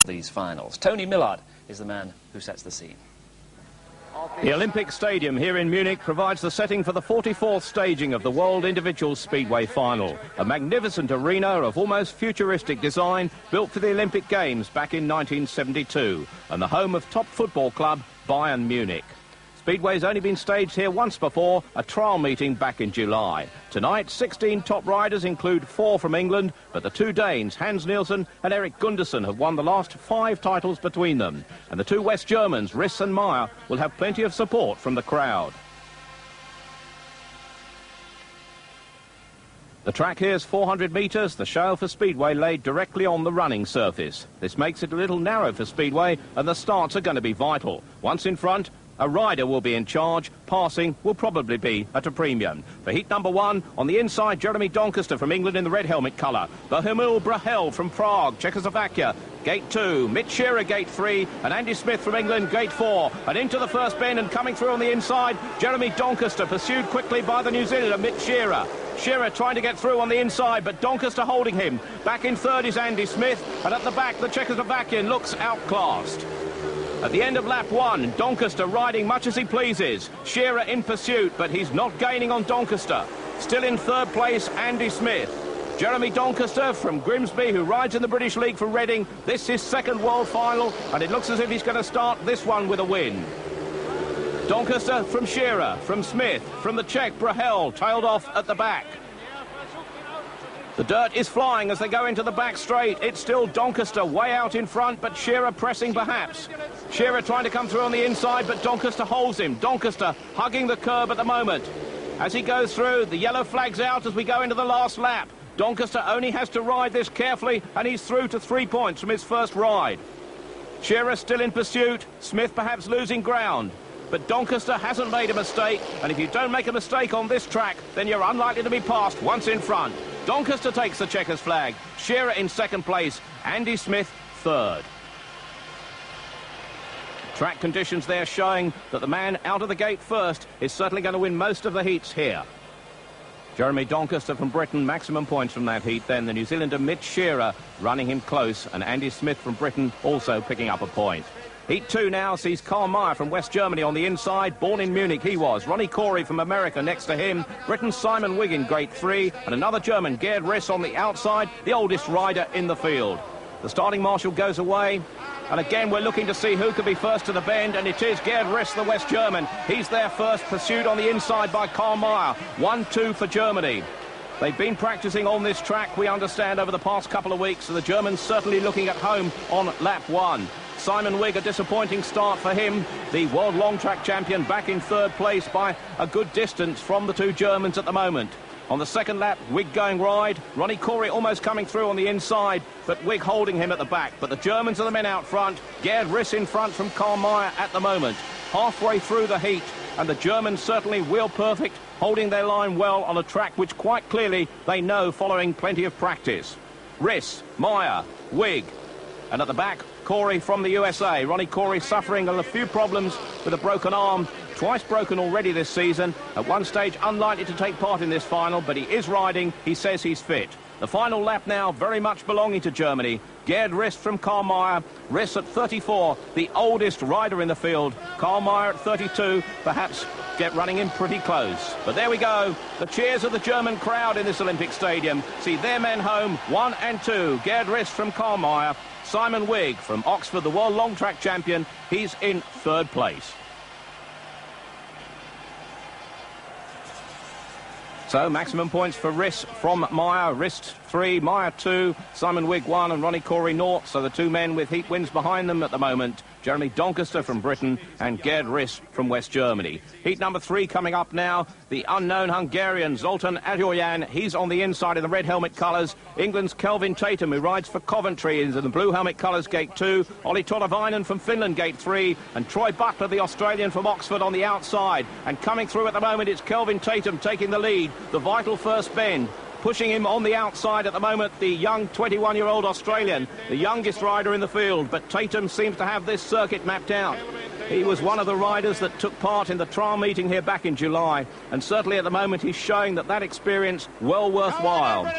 these finals. Tony Millard is the man who sets the scene. The Olympic Stadium here in Munich provides the setting for the 44th staging of the World Individual Speedway Final. A magnificent arena of almost futuristic design built for the Olympic Games back in 1972 and the home of top football club Bayern Munich. Speedway's only been staged here once before, a trial meeting back in July. Tonight, 16 top riders include 4 from England, but the 2 Danes, Hans Nielsen and Erik Gundersen, have won the last 5 titles between them. And the 2 West Germans, Riss and Meyer, will have plenty of support from the crowd. The track here is 400 metres, the show for Speedway laid directly on the running surface. This makes it a little narrow for Speedway, and the starts are going to be vital. Once in front, a rider will be in charge. Passing will probably be at a premium. For heat number 1, on the inside, Jeremy Doncaster from England in the red helmet colour. Bohumil Brahel from Prague, Czechoslovakia. Gate 2, Mitch Shearer, Gate 3, and Andy Smith from England, Gate 4. And into the first bend and coming through on the inside, Jeremy Doncaster, pursued quickly by the New Zealander, Mitch Shearer. Shearer trying to get through on the inside, but Doncaster holding him. Back in third is Andy Smith, and at the back, the Czechoslovakian looks outclassed. At the end of lap 1, Doncaster riding much as he pleases. Shearer in pursuit, but he's not gaining on Doncaster. Still in third place, Andy Smith. Jeremy Doncaster from Grimsby, who rides in the British League for Reading. This is his second world final, and it looks as if he's going to start this one with a win. Doncaster from Shearer, from Smith, from the Czech Brahel, tailed off at the back. The dirt is flying as they go into the back straight. It's still Doncaster way out in front, but Shearer pressing perhaps. Shearer trying to come through on the inside, but Doncaster holds him. Doncaster hugging the curb at the moment. As he goes through, the yellow flag's out as we go into the last lap. Doncaster only has to ride this carefully, and he's through to 3 points from his first ride. Shearer still in pursuit, Smith perhaps losing ground. But Doncaster hasn't made a mistake, and if you don't make a mistake on this track, then you're unlikely to be passed once in front. Doncaster takes the checkers flag, Shearer in second place, Andy Smith third. Track conditions there showing that the man out of the gate first is certainly going to win most of the heats here. Jeremy Doncaster from Britain, maximum points from that heat. Then the New Zealander Mitch Shearer running him close, and Andy Smith from Britain also picking up a point. Heat 2 now sees Karl Meyer from West Germany on the inside. Born in Munich he was. Ronnie Corey from America next to him. Britain's Simon Wigg in Gate 3. And another German, Gerd Riss, on the outside, the oldest rider in the field. The starting marshal goes away. And again, we're looking to see who can be first to the bend, and it is Gerd Riss, the West German. He's there first, pursued on the inside by Karl Meyer. 1-2 for Germany. They've been practicing on this track, we understand, over the past couple of weeks, so the Germans certainly looking at home on lap 1. Simon Wigg, a disappointing start for him. The world long track champion back in third place by a good distance from the 2 Germans at the moment. On the second lap, Wigg going wide. Ronnie Corey almost coming through on the inside, but Wigg holding him at the back. But the Germans are the men out front. Gerd Riss in front from Karl Meyer at the moment. Halfway through the heat, and the Germans certainly wheel perfect, holding their line well on a track which quite clearly they know following plenty of practice. Riss, Meyer, Wigg, and at the back, Corey from the USA. Ronnie Corey suffering a few problems with a broken arm, twice broken already this season. At one stage unlikely to take part in this final, but he is riding. He says he's fit. The final lap now very much belonging to Germany. Gerd Riss from Karl Meyer. Riss at 34, the oldest rider in the field. Karl Meyer at 32, perhaps get running in pretty close. But there we go. The cheers of the German crowd in this Olympic Stadium. See their men home, 1 and 2. Gerd Riss from Karl Meyer. Simon Wigg from Oxford, the world long track champion. He's in third place. So maximum points for Riss from Meyer. Riss 3, Meyer 2, Simon Wigg 1 and Ronnie Corey 0. So the 2 men with heat wins behind them at the moment. Jeremy Doncaster from Britain and Gerd Riss from West Germany. Heat number 3 coming up now. The unknown Hungarian Zoltan Adorjan. He's on the inside in the red helmet colours. England's Kelvin Tatum, who rides for Coventry, is in the blue helmet colours, Gate 2. Olli Tolvainen from Finland, Gate 3. And Troy Butler, the Australian from Oxford, on the outside. And coming through at the moment, it's Kelvin Tatum taking the lead. The vital first bend. Pushing him on the outside at the moment, the young 21-year-old Australian, the youngest rider in the field. But Tatum seems to have this circuit mapped out. He was one of the riders that took part in the trial meeting here back in July, and certainly at the moment he's showing that experience well worthwhile.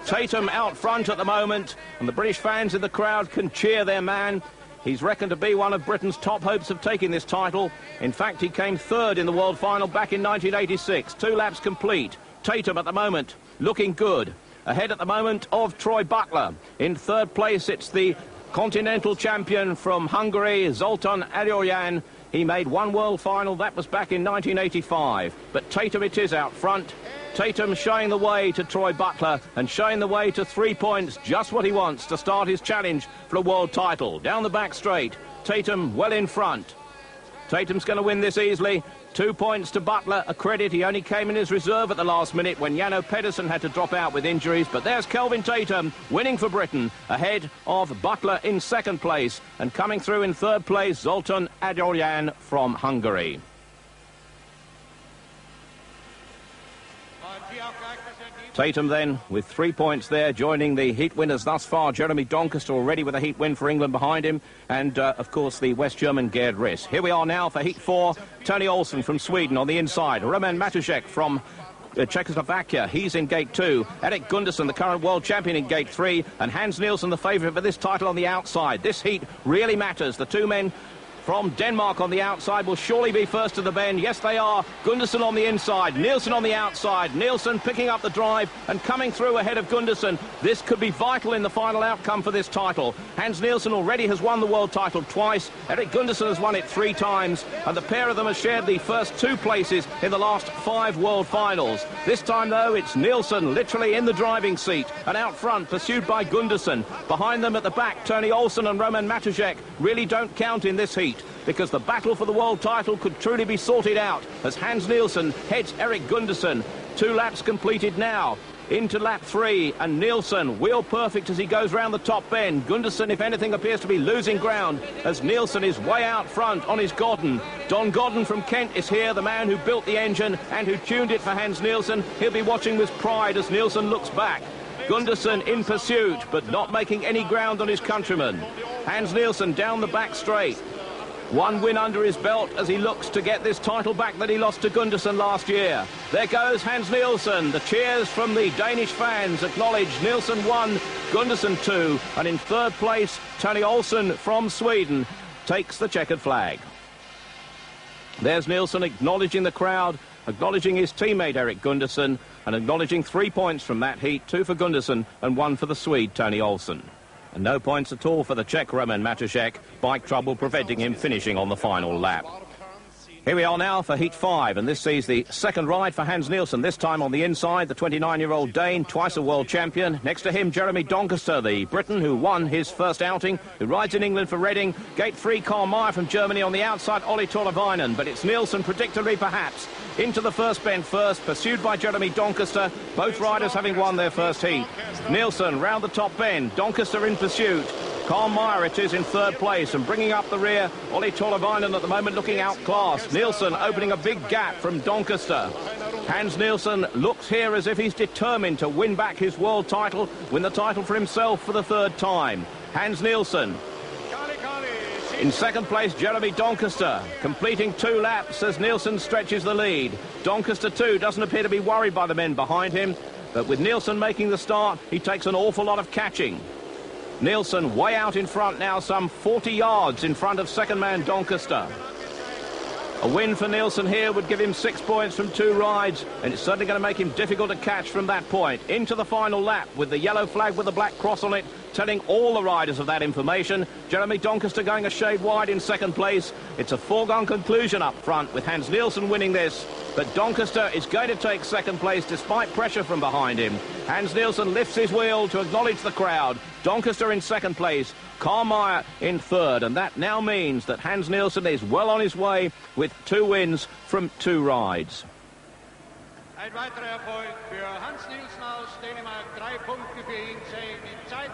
Tatum out front at the moment, and the British fans in the crowd can cheer their man. He's reckoned to be one of Britain's top hopes of taking this title. In fact, he came third in the world final back in 1986. 2 laps complete. Tatum at the moment looking good. Ahead at the moment of Troy Butler. In third place, it's the continental champion from Hungary, Zoltan Adorjan. He made one world final, that was back in 1985. But Tatum it is out front. Tatum showing the way to Troy Butler and showing the way to 3 points, just what he wants to start his challenge for a world title. Down the back straight, Tatum well in front. Tatum's going to win this easily. 2 points to Butler, a credit. He only came in his reserve at the last minute when Jano Pedersen had to drop out with injuries. But there's Kelvin Tatum winning for Britain, ahead of Butler in second place. And coming through in third place, Zoltan Adorjan from Hungary. Tatum then with 3 points there, joining the heat winners thus far. Jeremy Doncaster already with a heat win for England behind him, and of course the West German Gerd Riss. Here we are now for heat 4. Tony Olsen from Sweden on the inside. Roman Matusek from Czechoslovakia, he's in gate 2. Erik Gundersen, the current world champion, in gate 3, and Hans Nielsen, the favourite for this title, on the outside. This heat really matters. The 2 men from Denmark on the outside will surely be first to the bend. Yes, they are. Gundersen on the inside, Nielsen on the outside. Nielsen picking up the drive and coming through ahead of Gundersen. This could be vital in the final outcome for this title. Hans Nielsen already has won the world title twice. Erik Gundersen has won it 3 times. And the pair of them have shared the first 2 places in the last 5 world finals. This time, though, it's Nielsen literally in the driving seat and out front, pursued by Gundersen. Behind them at the back, Tony Olsen and Roman Matusek really don't count in this heat, because the battle for the world title could truly be sorted out as Hans Nielsen heads Erik Gundersen. 2 laps completed now. Into lap 3, and Nielsen wheel perfect as he goes round the top bend. Gundersen, if anything, appears to be losing ground as Nielsen is way out front on his Godden. Don Godden from Kent is here, the man who built the engine and who tuned it for Hans Nielsen. He'll be watching with pride as Nielsen looks back. Gundersen in pursuit, but not making any ground on his countryman. Hans Nielsen down the back straight. 1 win under his belt as he looks to get this title back that he lost to Gundersen last year. There goes Hans Nielsen. The cheers from the Danish fans acknowledge Nielsen 1, Gundersen 2, and in third place, Tony Olsen from Sweden takes the checkered flag. There's Nielsen acknowledging the crowd, acknowledging his teammate Erik Gundersen, and acknowledging 3 points from that heat, 2 for Gundersen and 1 for the Swede Tony Olsen. And no points at all for the Czech Roman Matusek, bike trouble preventing him finishing on the final lap. Here we are now for heat 5, and this sees the second ride for Hans Nielsen, this time on the inside, the 29-year-old Dane, twice a world champion. Next to him, Jeremy Doncaster, the Briton who won his first outing, who rides in England for Reading. Gate 3, Karl Meyer from Germany. On the outside, Olli Tolvainen, but it's Nielsen, predictably perhaps, into the first bend first, pursued by Jeremy Doncaster, both riders having won their first heat. Nielsen round the top bend, Doncaster in pursuit. Karl Meyer it is in third place, and bringing up the rear, Olli Tolvainen at the moment looking outclassed. Nielsen opening a big gap from Doncaster. Hans Nielsen looks here as if he's determined to win back his world title, win the title for himself for the 3rd time. Hans Nielsen. In second place, Jeremy Doncaster, completing 2 laps as Nielsen stretches the lead. Doncaster, too, doesn't appear to be worried by the men behind him, but with Nielsen making the start, he takes an awful lot of catching. Nielsen way out in front now, some 40 yards in front of second man Doncaster. A win for Nielsen here would give him 6 points from 2 rides, and it's certainly going to make him difficult to catch from that point. Into the final lap with the yellow flag with the black cross on it, telling all the riders of that information. Jeremy Doncaster going a shade wide in second place. It's a foregone conclusion up front with Hans Nielsen winning this, but Doncaster is going to take second place despite pressure from behind him. Hans Nielsen lifts his wheel to acknowledge the crowd. Doncaster in second place, Karl Meyer in third, and that now means that Hans Nielsen is well on his way with 2 wins from 2 rides. Ein weiterer Erfolg für Hans Nielsen aus Dänemark. 3 Punkte für ihn zählen in Zeit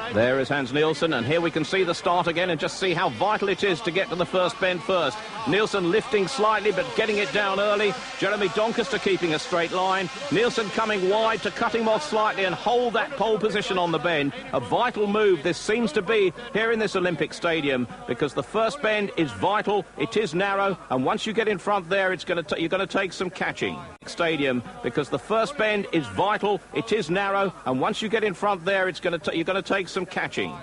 1:10:32. There is Hans Nielsen, and here we can see the start again and just see how vital it is to get to the first bend first. Nielsen lifting slightly but getting it down early. Jeremy Doncaster keeping a straight line. Nielsen coming wide to cut him off slightly and hold that pole position on the bend. A vital move this seems to be here in this Olympic Stadium, because the first bend is vital. It is narrow, and once you get in front there, you're going to take some catching. Stadium, because the first bend is vital. It is narrow, and once you get in front there, you're going to take some catching.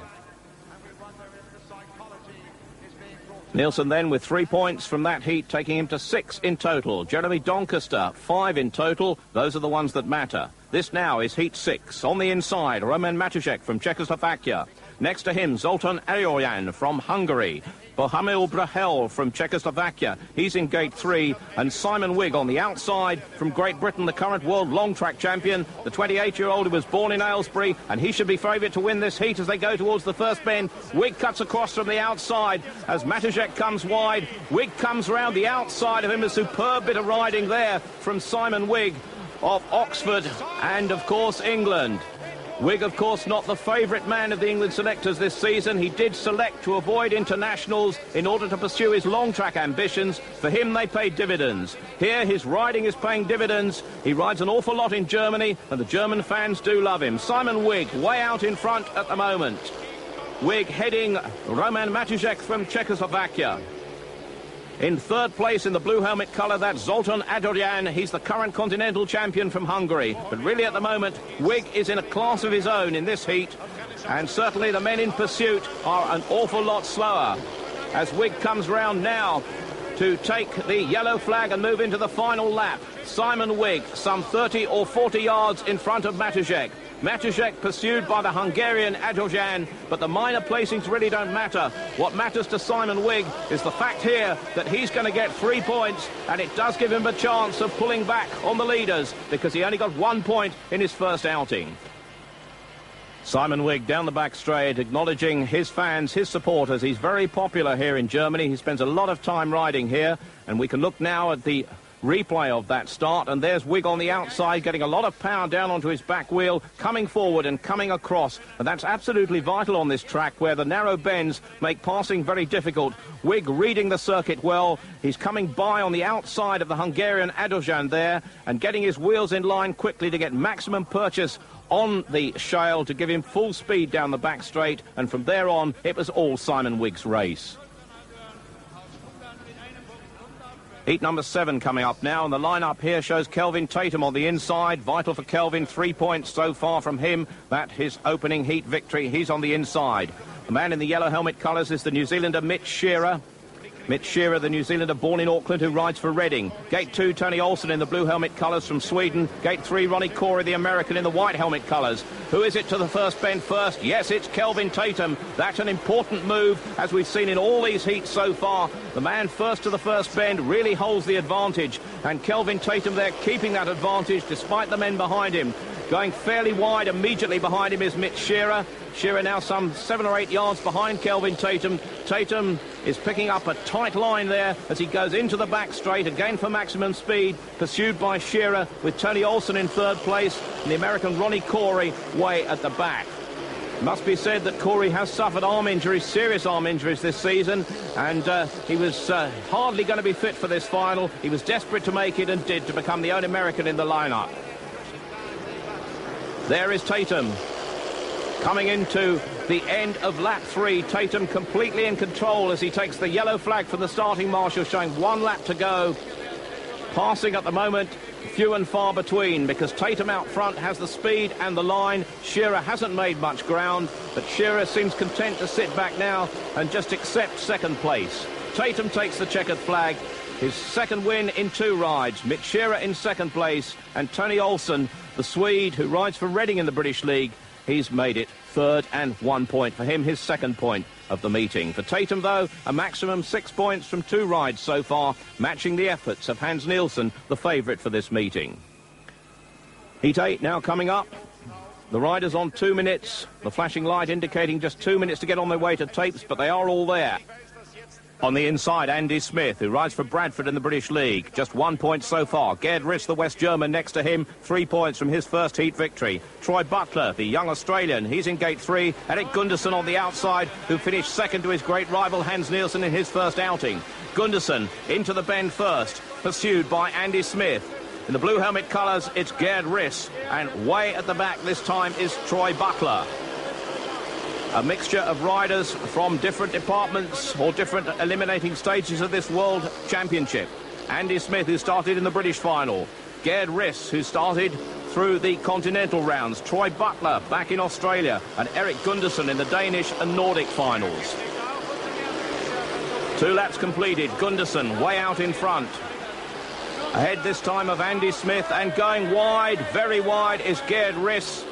Nielsen then with 3 points from that heat, taking him to 6 in total. Jeremy Doncaster, 5 in total. Those are the ones that matter. This now is heat 6. On the inside, Roman Matušek from Czechoslovakia. Next to him, Zoltán Adorján from Hungary. Bohumil Brahel from Czechoslovakia. He's in gate 3. And Simon Wigg on the outside from Great Britain, the current world long track champion. The 28-year-old who was born in Aylesbury, and he should be favourite to win this heat as they go towards the first bend. Wigg cuts across from the outside as Matušek comes wide. Wigg comes round the outside of him. A superb bit of riding there from Simon Wigg of Oxford and, of course, England. Wigg, of course, not the favourite man of the England selectors this season. He did select to avoid internationals in order to pursue his long-track ambitions. For him, they paid dividends. Here, his riding is paying dividends. He rides an awful lot in Germany, and the German fans do love him. Simon Wigg, way out in front at the moment. Wigg heading Roman Matušek from Czechoslovakia. In third place in the blue helmet colour, that's Zoltán Adorján. He's the current continental champion from Hungary. But really at the moment, Wigg is in a class of his own in this heat. And certainly the men in pursuit are an awful lot slower. As Wigg comes round now to take the yellow flag and move into the final lap. Simon Wigg, some 30 or 40 yards in front of Matušek. Matušek pursued by the Hungarian Adorján, but the minor placings really don't matter. What matters to Simon Wigg is the fact here that he's going to get 3 points, and it does give him a chance of pulling back on the leaders, because he only got 1 point in his first outing. Simon Wigg down the back straight, acknowledging his fans, his supporters. He's very popular here in Germany. He spends a lot of time riding here, and we can look now at the replay of that start, and there's Wigg on the outside getting a lot of power down onto his back wheel, coming forward and coming across, and that's absolutely vital on this track where the narrow bends make passing very difficult. Wigg reading the circuit well. He's coming by on the outside of the Hungarian Adorján there and getting his wheels in line quickly to get maximum purchase on the shale to give him full speed down the back straight, and from there on it was all Simon Wigg's race. Heat number 7 coming up now, and the lineup here shows Kelvin Tatum on the inside. Vital for Kelvin, 3 points so far from him. That his opening heat victory. He's on the inside. The man in the yellow helmet colours is the New Zealander Mitch Shearer. Mitch Shearer, the New Zealander born in Auckland, who rides for Reading. Gate 2, Tony Olsen in the blue helmet colours from Sweden. Gate 3, Ronnie Corey, the American, in the white helmet colours. Who is it to the first bend first? Yes, it's Kelvin Tatum. That's an important move, as we've seen in all these heats so far. The man first to the first bend really holds the advantage. And Kelvin Tatum there keeping that advantage despite the men behind him. Going fairly wide immediately behind him is Mitch Shearer. Shearer now some 7 or 8 yards behind Kelvin Tatum. Tatum is picking up a tight line there as he goes into the back straight, again for maximum speed, pursued by Shearer with Tony Olsen in third place and the American Ronnie Corey way at the back. It must be said that Corey has suffered arm injuries, serious arm injuries this season, and he was hardly going to be fit for this final. He was desperate to make it and did, to become the only American in the lineup. There is Tatum coming into the end of lap 3. Tatum completely in control as he takes the yellow flag from the starting marshal, showing 1 lap to go. Passing at the moment, few and far between, because Tatum out front has the speed and the line. Shearer hasn't made much ground, but Shearer seems content to sit back now and just accept second place. Tatum takes the checkered flag. His second win in 2 rides. Mitch Shearer in second place, and Tony Olsen, the Swede who rides for Reading in the British League, he's made it third and 1 point for him, his second point of the meeting. For Tatum, though, a maximum 6 points from 2 rides so far, matching the efforts of Hans Nielsen, the favourite for this meeting. Heat 8 now coming up. The riders on 2 minutes. The flashing light indicating just 2 minutes to get on their way to tapes, but they are all there. On the inside, Andy Smith, who rides for Bradford in the British League. Just 1 point so far. Gerd Riss, the West German, next to him. 3 points from his first heat victory. Troy Butler, the young Australian, he's in gate 3. Erik Gundersen on the outside, who finished second to his great rival Hans Nielsen in his first outing. Gundersen into the bend first, pursued by Andy Smith. In the blue helmet colours, it's Gerd Riss. And way at the back this time is Troy Butler. A mixture of riders from different departments or different eliminating stages of this World Championship. Andy Smith, who started in the British final. Gerd Riss, who started through the continental rounds. Troy Butler back in Australia. And Erik Gundersen in the Danish and Nordic finals. 2 laps completed. Gundersen way out in front. Ahead this time of Andy Smith, and going wide, very wide, is Gerd Riss.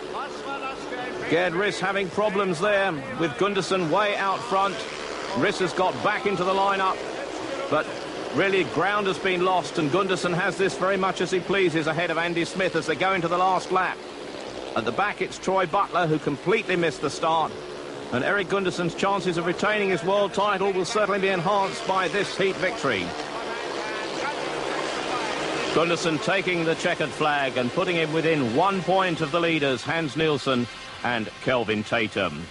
Gerd Riss having problems there with Gundersen way out front. Riss has got back into the lineup, but really ground has been lost, and Gundersen has this very much as he pleases ahead of Andy Smith as they go into the last lap. At the back, it's Troy Butler, who completely missed the start, and Erik Gundersen's chances of retaining his world title will certainly be enhanced by this heat victory. Gundersen taking the checkered flag and putting him within 1 point of the leaders, Hans Nielsen and Kelvin Tatum.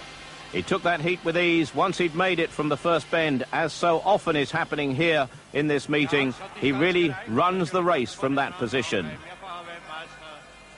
He took that heat with ease once he'd made it from the first bend, as so often is happening here in this meeting. He really runs the race from that position.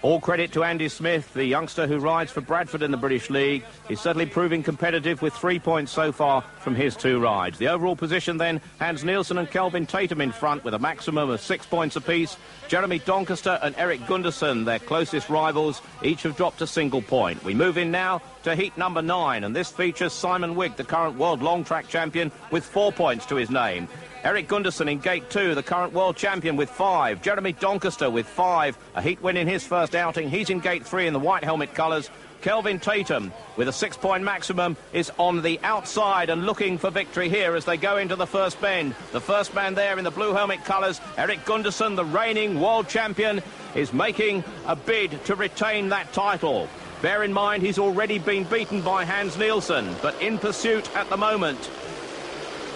All credit to Andy Smith, the youngster who rides for Bradford in the British League. He's certainly proving competitive with 3 points so far from his 2 rides. The overall position then, Hans Nielsen and Kelvin Tatum in front with a maximum of 6 points apiece. Jeremy Doncaster and Erik Gundersen, their closest rivals, each have dropped a single point. We move in now to heat number 9, and this features Simon Wigg, the current world long track champion, with 4 points to his name. Erik Gundersen in gate 2, the current world champion, with 5. Jeremy Doncaster with 5, a heat win in his first outing. He's in gate 3 in the white helmet colours. Kelvin Tatum, with a 6-point maximum, is on the outside and looking for victory here as they go into the first bend. The first man there in the blue helmet colours, Erik Gundersen, the reigning world champion, is making a bid to retain that title. Bear in mind, he's already been beaten by Hans Nielsen, but in pursuit at the moment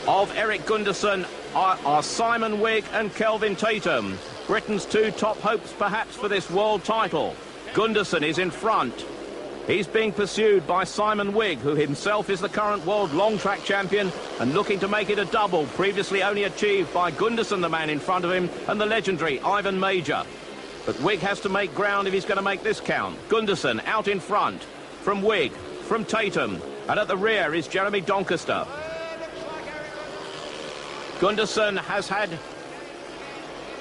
of Erik Gundersen are Simon Wigg and Kelvin Tatum. Britain's 2 top hopes perhaps for this world title. Gundersen is in front. He's being pursued by Simon Wigg, who himself is the current world long track champion and looking to make it a double, previously only achieved by Gundersen, the man in front of him, and the legendary Ivan Major. But Wigg has to make ground if he's going to make this count. Gundersen out in front from Wigg, from Tatum, and at the rear is Jeremy Doncaster. Gundersen has had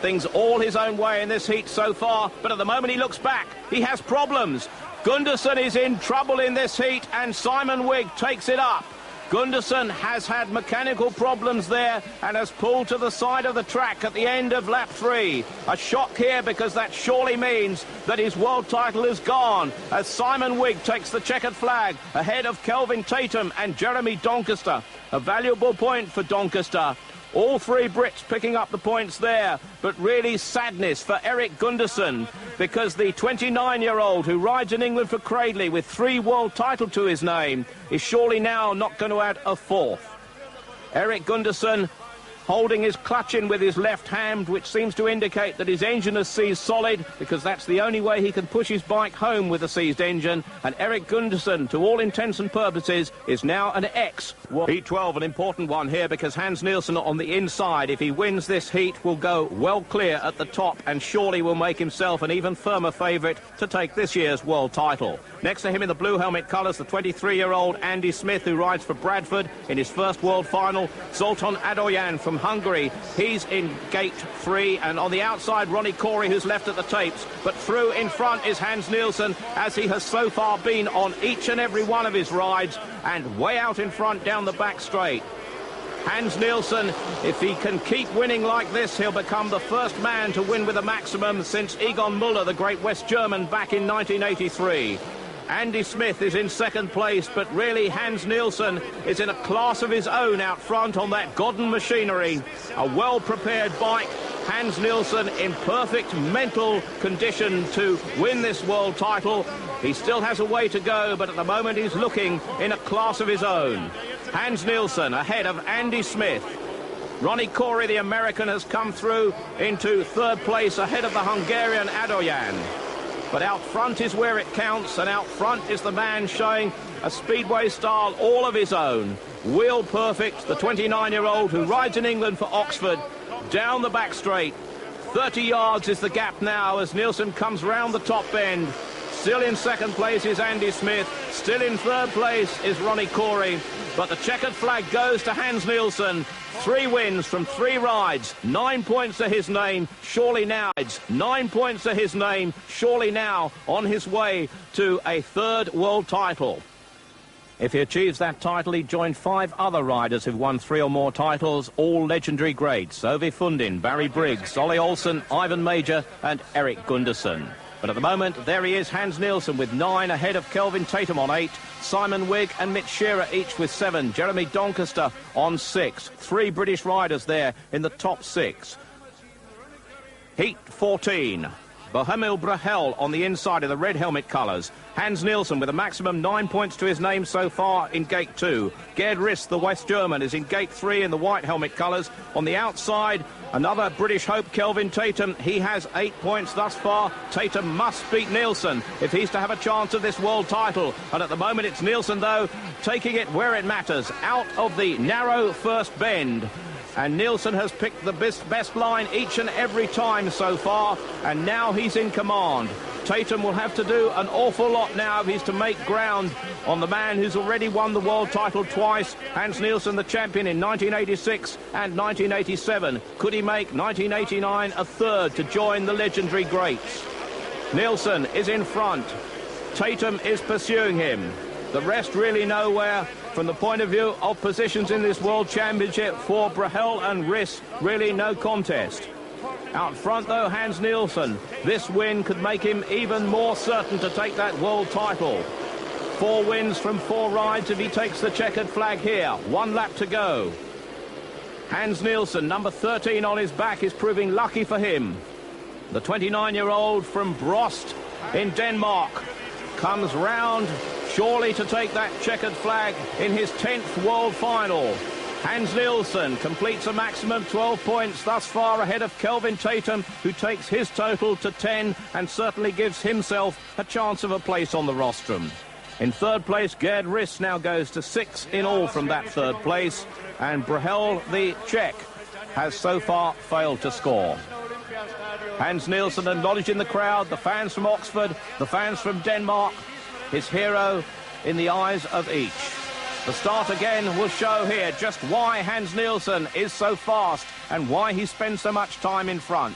things all his own way in this heat so far, but at the moment he looks back, he has problems. Gundersen is in trouble in this heat, and Simon Wigg takes it up. Gundersen has had mechanical problems there and has pulled to the side of the track at the end of lap 3. A shock here, because that surely means that his world title is gone, as Simon Wigg takes the checkered flag ahead of Kelvin Tatum and Jeremy Doncaster. A valuable point for Doncaster. All 3 Brits picking up the points there, but really sadness for Erik Gundersen, because the 29-year-old who rides in England for Cradley with 3 world titles to his name is surely now not going to add a 4th. Erik Gundersen holding his clutch in with his left hand, which seems to indicate that his engine has seized solid, because that's the only way he can push his bike home with a seized engine. And Erik Gundersen, to all intents and purposes, is now an ex. Heat 12, an important one here, because Hans Nielsen on the inside, if he wins this heat, will go well clear at the top and surely will make himself an even firmer favourite to take this year's world title. Next to him in the blue helmet colours, the 23-year-old Andy Smith, who rides for Bradford in his first world final. Zoltan Adoyan from Hungary, he's in gate 3, and on the outside Ronnie Corey, who's left at the tapes, but through in front is Hans Nielsen, as he has so far been on each and every one of his rides, and way out in front down the back straight. Hans Nielsen, if he can keep winning like this, he'll become the first man to win with a maximum since Egon Müller, the great West German, back in 1983. Andy Smith is in second place, but really Hans Nielsen is in a class of his own out front on that Godden machinery. A well-prepared bike. Hans Nielsen in perfect mental condition to win this world title. He still has a way to go, but at the moment he's looking in a class of his own. Hans Nielsen ahead of Andy Smith. Ronnie Corey, the American, has come through into third place ahead of the Hungarian Adoyan. But out front is where it counts, and out front is the man showing a Speedway style all of his own. Wheel perfect, the 29-year-old who rides in England for Oxford, down the back straight. 30 yards is the gap now as Nielsen comes round the top bend. Still in second place is Andy Smith. Still in third place is Ronnie Corey. But the checkered flag goes to Hans Nielsen. 3 wins from 3 rides. 9 points to his name. Surely now. 9 points to his name. Surely now on his way to a 3rd world title. If he achieves that title, he'd join 5 other riders who've won 3 or more titles, all legendary greats. Ove Fundin, Barry Briggs, Ollie Olsen, Ivan Major and Eric Gunderson. But at the moment, there he is, Hans Nielsen, with 9 ahead of Kelvin Tatum on 8. Simon Wigg and Mitch Shearer each with 7. Jeremy Doncaster on 6. 3 British riders there in the top 6. Heat 14. Bohemil Brahel on the inside of the red helmet colours. Hans Nielsen with a maximum 9 points to his name so far in Gate 2. Gerd Riss, the West German, is in Gate 3 in the white helmet colours. On the outside, another British hope, Kelvin Tatum. He has 8 points thus far. Tatum must beat Nielsen if he's to have a chance of this world title. And at the moment, it's Nielsen, though, taking it where it matters, out of the narrow first bend. And Nielsen has picked the best line each and every time so far, and now he's in command. Tatum will have to do an awful lot now if he's to make ground on the man who's already won the world title twice, Hans Nielsen, the champion in 1986 and 1987. Could he make 1989 a 3rd to join the legendary greats? Nielsen is in front. Tatum is pursuing him. The rest really nowhere. From the point of view of positions in this World Championship for Brahel and Riss, really no contest. Out front, though, Hans Nielsen. This win could make him even more certain to take that world title. 4 wins from 4 rides if he takes the checkered flag here. 1 lap to go. Hans Nielsen, number 13 on his back, is proving lucky for him. The 29-year-old from Brost in Denmark comes round surely to take that checkered flag in his 10th world final. Hans Nielsen completes a maximum 12 points thus far ahead of Kelvin Tatum, who takes his total to 10 and certainly gives himself a chance of a place on the rostrum. In third place, Gerd Riss now goes to 6 in all from that third place, and Brahel, the Czech, has so far failed to score. Hans Nielsen acknowledging the crowd, the fans from Oxford, the fans from Denmark, his hero in the eyes of each. The start again will show here just why Hans Nielsen is so fast and why he spends so much time in front.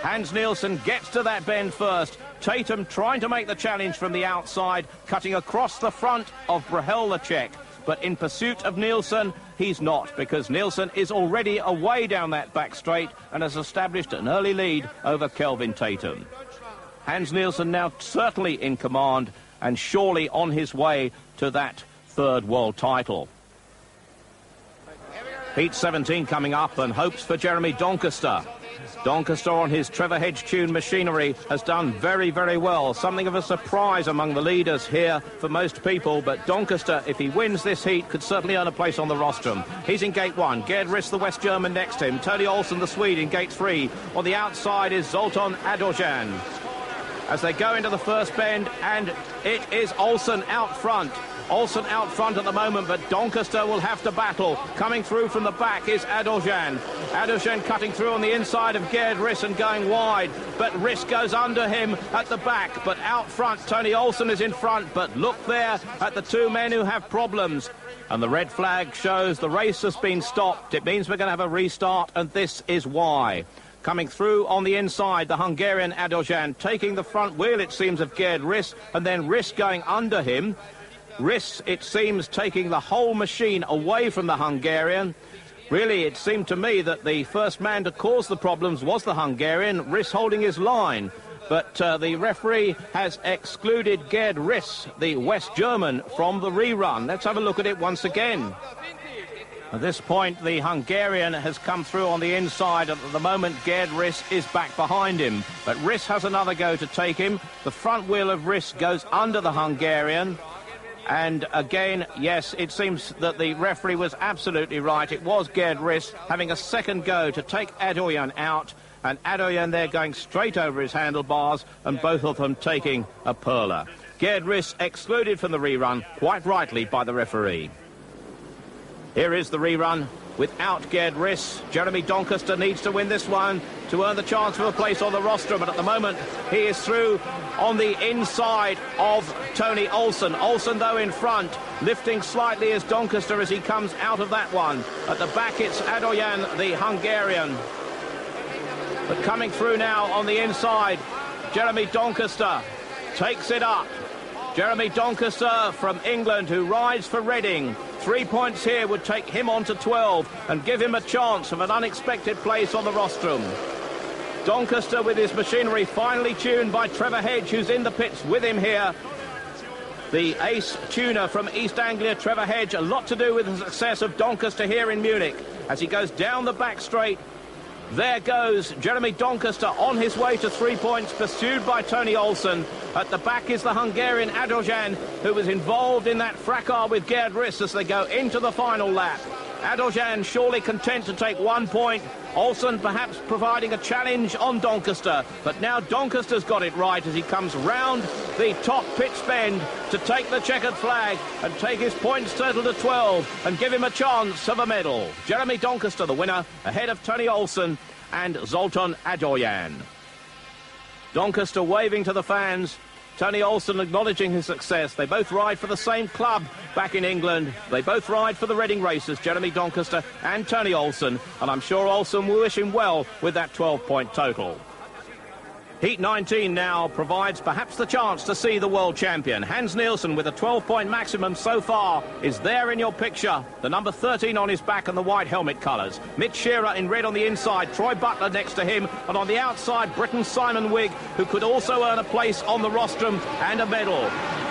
Hans Nielsen gets to that bend first. Tatum trying to make the challenge from the outside, cutting across the front of Brahel, the Czech. But in pursuit of Nielsen, he's not, because Nielsen is already away down that back straight and has established an early lead over Kelvin Tatum. Hans Nielsen now certainly in command and surely on his way to that 3rd world title. Heat 17 coming up, and hopes for Jeremy Doncaster. Doncaster on his Trevor Hedge-tuned machinery has done very, very well. Something of a surprise among the leaders here for most people, but Doncaster, if he wins this heat, could certainly earn a place on the rostrum. He's in Gate 1. Gerd Riss, the West German, next to him. Tony Olsen, the Swede, in Gate 3. On the outside is Zoltan Adorjan. As they go into the first bend, and it is Olsen out front. Olsen out front at the moment, but Doncaster will have to battle. Coming through from the back is Adorjan. Adorjan cutting through on the inside of Gerd Riss and going wide, but Riss goes under him at the back. But out front, Tony Olsen is in front, but look there at the 2 men who have problems. And the red flag shows the race has been stopped. It means we're going to have a restart, and this is why. Coming through on the inside, the Hungarian Adorjan, taking the front wheel, it seems, of Gerd Riss, and then Riss going under him. Riss, it seems, taking the whole machine away from the Hungarian. Really, it seemed to me that the first man to cause the problems was the Hungarian, Riss holding his line. But the referee has excluded Gerd Riss, the West German, from the rerun. Let's have a look at it once again. At this point, the Hungarian has come through on the inside. At the moment, Gerd Riss is back behind him. But Riss has another go to take him. The front wheel of Riss goes under the Hungarian. And again, yes, it seems that the referee was absolutely right. It was Gerd Riss having a second go to take Adoyan out, and Adoyan there going straight over his handlebars, and both of them taking a perler. Gerd Riss excluded from the rerun, quite rightly, by the referee. Here is the rerun without Gerd Riss. Jeremy Doncaster needs to win this one to earn the chance for a place on the roster, but at the moment he is through on the inside of Tony Olsen. Olsen, though, in front, lifting slightly as Doncaster as he comes out of that one. At the back it's Adoyan, the Hungarian. But coming through now on the inside, Jeremy Doncaster takes it up. Jeremy Doncaster from England, who rides for Reading. 3 points here would take him on to 12 and give him a chance of an unexpected place on the rostrum. Doncaster with his machinery finely tuned by Trevor Hedge, who's in the pits with him here. The ace tuner from East Anglia, Trevor Hedge, a lot to do with the success of Doncaster here in Munich. As he goes down the back straight, there goes Jeremy Doncaster on his way to 3 points, pursued by Tony Olsen. At the back is the Hungarian Adoyan, who was involved in that fracas with Gerd Riss as they go into the final lap. Adoyan surely content to take 1 point. Olsen perhaps providing a challenge on Doncaster, but now Doncaster's got it right as he comes round the top pits bend to take the checkered flag and take his points total to 12 and give him a chance of a medal. Jeremy Doncaster, the winner, ahead of Tony Olsen and Zoltan Adoyan. Doncaster waving to the fans. Tony Olsen acknowledging his success. They both ride for the same club back in England. They both ride for the Reading Racers, Jeremy Doncaster and Tony Olsen. And I'm sure Olsen will wish him well with that 12-point total. Heat 19 now provides perhaps the chance to see the world champion. Hans Nielsen, with a 12-point maximum so far, is there in your picture. The number 13 on his back and the white helmet colours. Mitch Shearer in red on the inside, Troy Butler next to him, and on the outside, Britain's Simon Wigg, who could also earn a place on the rostrum and a medal.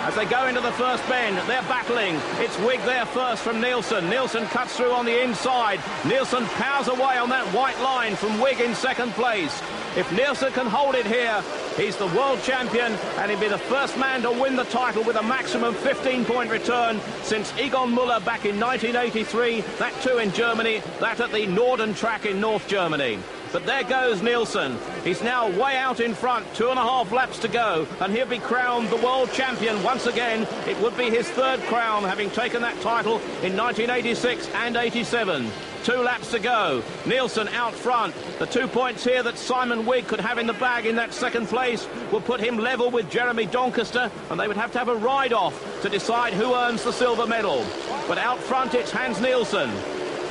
As they go into the first bend, they're battling. It's Wigg there first from Nielsen. Nielsen cuts through on the inside. Nielsen powers away on that white line from Wigg in second place. If Nielsen can hold it here, he's the world champion, and he'll be the first man to win the title with a maximum 15-point return since Egon Müller back in 1983, that too in Germany, that at the Norden track in North Germany. But there goes Nielsen. He's now way out in front, 2.5 laps to go, and he'll be crowned the world champion once again. It would be his third crown, having taken that title in 1986 and 87. 2 laps to go. Nielsen out front. The 2 points here that Simon Wigg could have in the bag in that second place will put him level with Jeremy Doncaster, and they would have to have a ride-off to decide who earns the silver medal. But out front it's Hans Nielsen.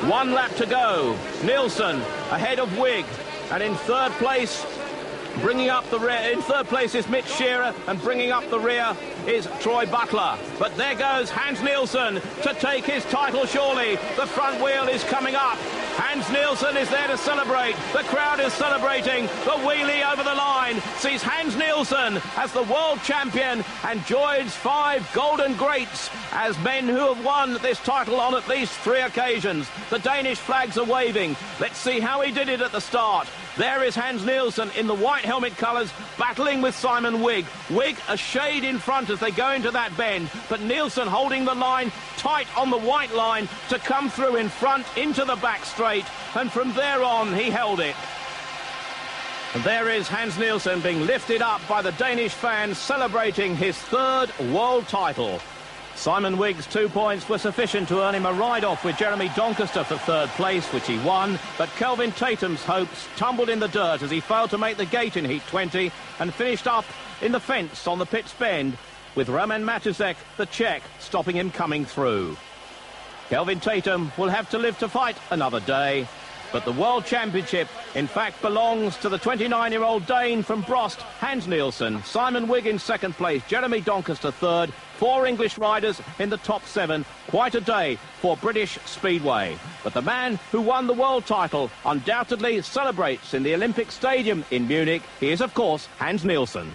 1 lap to go. Nielsen ahead of Wigg, and in third place, bringing up the rear, in third place is Mitch Shearer, and bringing up the rear is Troy Butler. But there goes Hans Nielsen to take his title surely. The front wheel is coming up. Hans Nielsen is there to celebrate. The crowd is celebrating. The wheelie over the line sees Hans Nielsen as the world champion and joins 5 golden greats as men who have won this title on at least 3 occasions. The Danish flags are waving. Let's see how he did it at the start. There is Hans Nielsen in the white helmet colours, battling with Simon Wigg. Wigg a shade in front as they go into that bend, but Nielsen holding the line tight on the white line to come through in front into the back straight, and from there on he held it. And there is Hans Nielsen being lifted up by the Danish fans, celebrating his 3rd world title. Simon Wigg's 2 points were sufficient to earn him a ride-off with Jeremy Doncaster for 3rd place, which he won, but Kelvin Tatum's hopes tumbled in the dirt as he failed to make the gate in Heat 20 and finished up in the fence on the pit's bend, with Roman Matuzek, the Czech, stopping him coming through. Kelvin Tatum will have to live to fight another day, but the World Championship, in fact, belongs to the 29-year-old Dane from Brost, Hans Nielsen. Simon Wigg in 2nd place, Jeremy Doncaster 3rd, 4 English riders in the top 7. Quite a day for British Speedway. But the man who won the world title undoubtedly celebrates in the Olympic Stadium in Munich. He is, of course, Hans Nielsen.